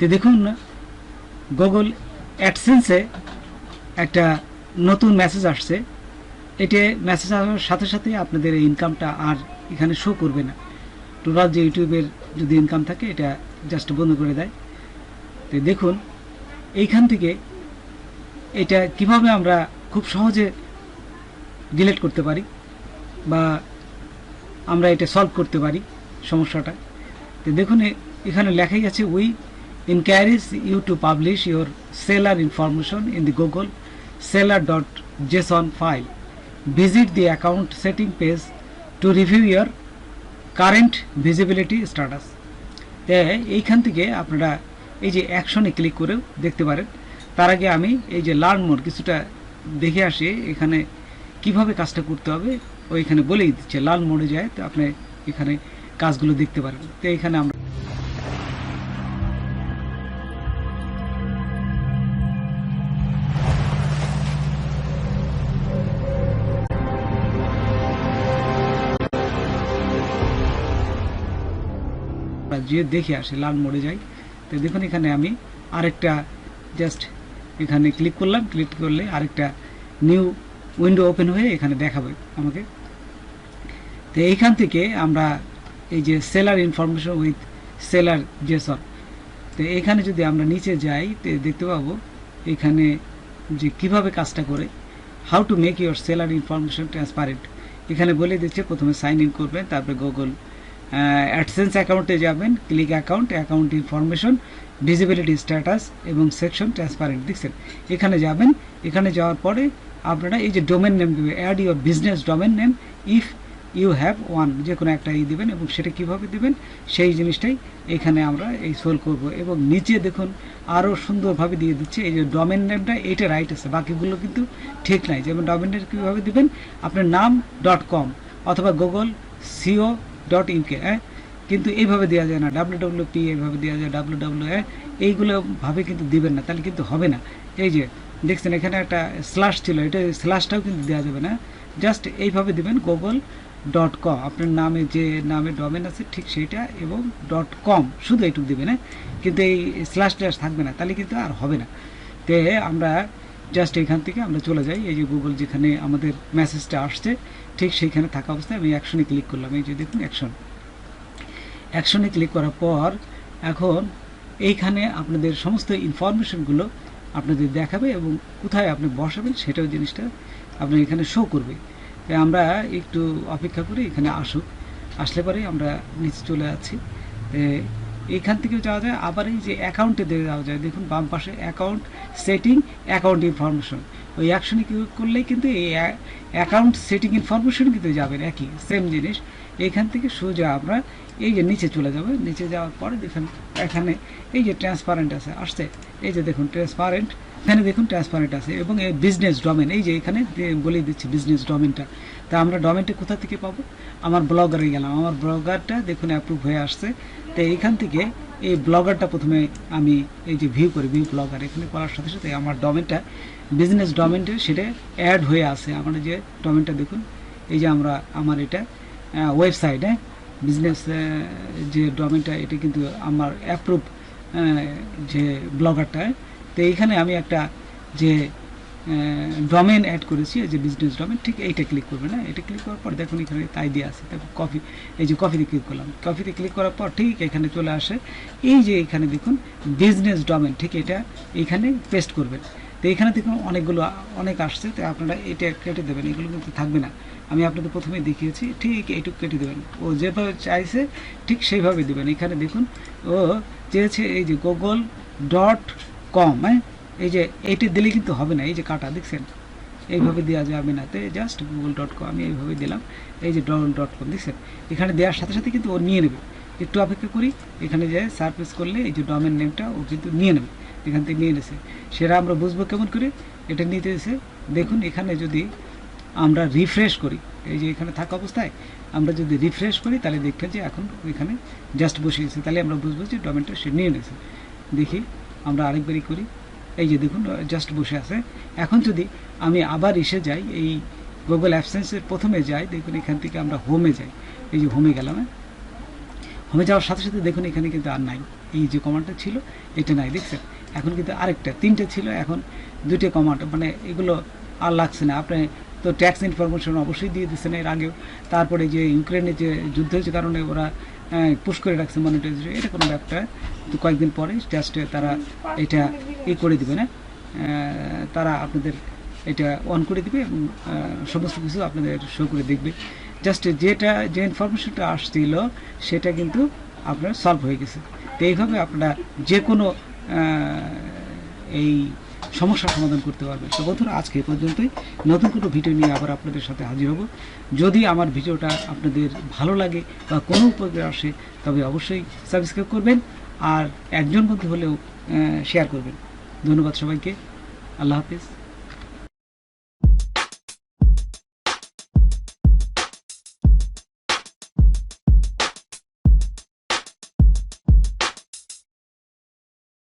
তো দেখুন গুগল অ্যাডসেন্সে একটা নতুন মেসেজ আসছে। এটা মেসেজ আসার সাথে সাথে আপনাদের এই ইনকামটা আর এখানে শো করবে না। টোটাল যে ইউটিউবের যদি ইনকাম থাকে এটা জাস্ট বন্ধ করে দেয়। তো দেখুন এইখান থেকে এটা কিভাবে আমরা খুব সহজে ডিলিট করতে পারি বা আমরা এটা সলভ করতে পারি সমস্যাটা। তো দেখুন এখানে লেখাই আছে, we encourage you to publish your seller information in the Google Seller.json File. Visit the account setting page to review your current visibility status. এইখান থেকে আপনারা এই যে অ্যাকশনে ক্লিক করে দেখতে পারেন। তার আগে আমি এই যে লার্ন মোড কিছুটা দেখে আসি এখানে কিভাবে কাজটা করতে হবে, ওইখানে বলেই দিচ্ছে। লার্ন মোডে যায় তো আপনি এখানে কাজগুলো দেখতে পারেন। তো এখানে আমরা যে দেখে আসি, লার্ন মোডে যাই। তো দেখুন এখানে আমি আরেকটা জাস্ট এখানে ক্লিক করলাম, ক্লিক করলে আরেকটা নিউ উইন্ডো ওপেন হয়ে এখানে দেখাবে আমাকে। তো এইখান থেকে আমরা এই যে seller information with seller Jason, তো এখানে যদি আমরা নিচে যাই তো দেখতে পাবো এখানে যে কিভাবে কাজটা করে, how to make your seller information transparent. এখানে বলে দিচ্ছে প্রথমে সাইন ইন করবেন, তারপরে গুগল অ্যাডসেন্স অ্যাকাউন্টে যাবেন, click account, account information, visibility status এবং সেকশন ট্রান্সপারেন্ট। দেখছেন এখানে যাবেন, এখানে যাওয়ার পরে আপনারা এই যে ডোমেন নেম দেবে, add your business domain name if you have one, যে কোনো একটা দেবেন এবং সেটা কীভাবে দেবেন সেই জিনিসটাই এখানে আমরা এই সোল্ভ করব। এবং নিচে দেখুন আরও সুন্দরভাবে দিয়ে দিচ্ছে, এই যে ডোমেন নেমটা এইটা রাইট আছে, বাকিগুলো কিন্তু ঠিক নাই। যেমন ডোমেন নেম কীভাবে দেবেন, আপনার নাম .com অথবা গুগল co.uk, কিন্তু এইভাবে দেওয়া যায় না। www এইভাবে দেওয়া যায়, www এইগুলো ভাবে কিন্তু দিবেন না, তাহলে কিন্তু হবে না। এই যে দেখছেন এখানে একটা স্ল্যাশ ছিল, এটা স্ল্যাশটাও কিন্তু দেওয়া যাবে না, জাস্ট এইভাবে দিবেন google.com, আপনার নামে যে নামে ডোমেন আছে ঠিক সেইটা, এবং .com শুধু এইটুকু দিবেন, কিন্তু এই স্ল্যাশ ট্ল্যাশ থাকবে না, তাহলে কিন্তু আর হবে না। তো আমরা জাস্ট এখান থেকে আমরা চলে যাই, এই যে গুগল যেখানে আমাদের মেসেজটা আসছে ঠিক সেইখানে থাকা অবস্থায় আমি অ্যাকশনে ক্লিক করলাম। এই যে দেখুন অ্যাকশনে ক্লিক করার পর এখন এইখানে আপনাদের সমস্ত ইনফরমেশনগুলো আপনাদের দেখাবে এবং কোথায় আপনি বসাবেন সেটাও জিনিসটা আপনার এখানে শো করবে। তাই আমরা একটু অপেক্ষা করি, এখানে আসুক, আসলে পরে আমরা নিচে চলে যাচ্ছি। এইখান থেকেও যাওয়া যায়, আবার এই যে অ্যাকাউন্টে দিয়ে যাওয়া যায়। দেখুন বাম পাশে অ্যাকাউন্ট সেটিং, অ্যাকাউন্ট ইনফরমেশন, ওই অ্যাকশনে ক্লিক করলেই কিন্তু এই অ্যাকাউন্ট সেটিং ইনফরমেশন কিন্তু যাবেন, একই সেম জিনিস। এইখান থেকে সোজা আমরা এই যে নিচে চলে যাবে, নিচে যাওয়ার পরে দেখুন এখানে এই যে ট্রান্সপারেন্ট আছে আসছে, এই যে দেখুন ট্রান্সপারেন্ট, এখানে দেখুন ট্রান্সপারেন্ট আছে এবং এই বিজনেস ডোমেন, এই যে এখানে বলে দিচ্ছি বিজনেস ডোমেনটা। তা আমরা ডোমেনটা কোথা থেকে পাবো, আমার ব্লগারে গেলাম, আমার ব্লগারটা দেখুন অ্যাপ্রুভ হয়ে আসছে। তো এইখান থেকে এই ব্লগারটা প্রথমে আমি এই যে ভিউ করি, ভিউ ব্লগার, এখানে করার সাথে সাথে আমার ডোমেনটা বিজনেস ডোমেনটা সেটা অ্যাড হয়ে আসে। আমার যে ডোমেনটা দেখুন, এই যে আমার এটা ওয়েবসাইট, বিজনেস যে ডোমেনটা এটা কিন্তু আমার অ্যাপ্রুভ যে ব্লগারটা। তো এইখানে আমি একটা যে ডোমেন অ্যাড করেছি, এই যে বিজনেস ডোমেন, ঠিক এইটা ক্লিক করবেন। এটা ক্লিক করার পর দেখুন এখানে তাই দিয়ে আসে। তারপর কপি, এই যে কপিতে ক্লিক করলাম, কপিতে ক্লিক করার পর ঠিক এখানে চলে আসে, এই যে এখানে দেখুন বিজনেস ডোমেন, ঠিক এটা এইখানে পেস্ট করবেন। তো এখানে দেখুন অনেক আসছে, তো আপনারা এটা কেটে দেবেন, এগুলো কিন্তু থাকবে না। আমি আপনাদের প্রথমে দেখিয়েছি, ঠিক এইটুকু কেটে দেবেন, ও যেভাবে চাইছে ঠিক সেইভাবে দেবেন। এখানে দেখুন ও চেয়েছে এই যে google.com, এই যে এইটা দিলে কিন্তু হবে না, এই যে কাটা দেখছেন এইভাবে দেওয়া যাবে না। তো জাস্ট google.com আমি এইভাবে দিলাম, এই যে google.com দেখছেন এখানে দেওয়ার সাথে সাথে কিন্তু ও নিয়ে নেবে। একটু অপেক্ষা করি, এখানে যে সার্চ করলে এই যে ডোমেন নেমটা ও কিন্তু নিয়ে নেবে, এখান থেকে নিয়ে নিয়েছে। সেটা আমরা বুঝবো কেমন করে, এটা নিতে এসে দেখুন এখানে যদি আমরা রিফ্রেশ করি, এই যে এখানে থাকা অবস্থায় আমরা যদি রিফ্রেশ করি তাহলে দেখবেন যে এখন এখানে জাস্ট বসে গেছে, তাহলে আমরা বুঝবো যে ডোমেনটা সে নিয়ে নিয়েছে। দেখি আমরা আরেকবারই করি, এই যে দেখুন জাস্ট বসে আছে। এখন যদি আমি আবার এসে যাই, এই গুগল অ্যাডসেন্সের প্রথমে যাই, দেখুন এখান থেকে আমরা হোমে যাই, এই যে হোমে গেলাম, হোমে যাওয়ার সাথে সাথে দেখুন এখানে কিন্তু আর নাই, এই যে কমান্ডটা ছিল এটা নাই, দেখছেন এখন কিন্তু আরেকটা, 3টে ছিল এখন 2টে কমান্ড, মানে এগুলো আর লাগছে না। আপনি তো ট্যাক্স ইনফরমেশন অবশ্যই দিয়ে দিচ্ছেন এর আগেও, তারপরে যে ইউক্রেনের যে যুদ্ধ হয়েছে কারণে ওরা পুশ করে রাখছে মনিটাইজেশন, এটা কোনো ব্যাপার, তো কয়েকদিন পরে জাস্ট তারা এটা করে দিবে না, তারা আপনাদের এটা অন করে দিবে এবং সমস্ত কিছু আপনাদের শো করে দেখবে। জাস্ট যে ইনফরমেশনটা আসছিল সেটা কিন্তু আপনার সলভ হয়ে গেছে। তো এইভাবে আপনারা যে কোনো এই সমস্যার সমাধান করতে পারবেন। তো বন্ধুরা আজকে এই পর্যন্তই, নতুন কোনো ভিডিও নিয়ে আবার আপনাদের সাথে হাজির হব। যদি আমার ভিডিওটা আপনাদের ভালো লাগে বা কোনো উপকারে আসে তবে অবশ্যই সাবস্ক্রাইব করবেন আর একজন বন্ধু হলেও শেয়ার করবেন। ধন্যবাদ সবাইকে, আল্লাহ হাফিজ।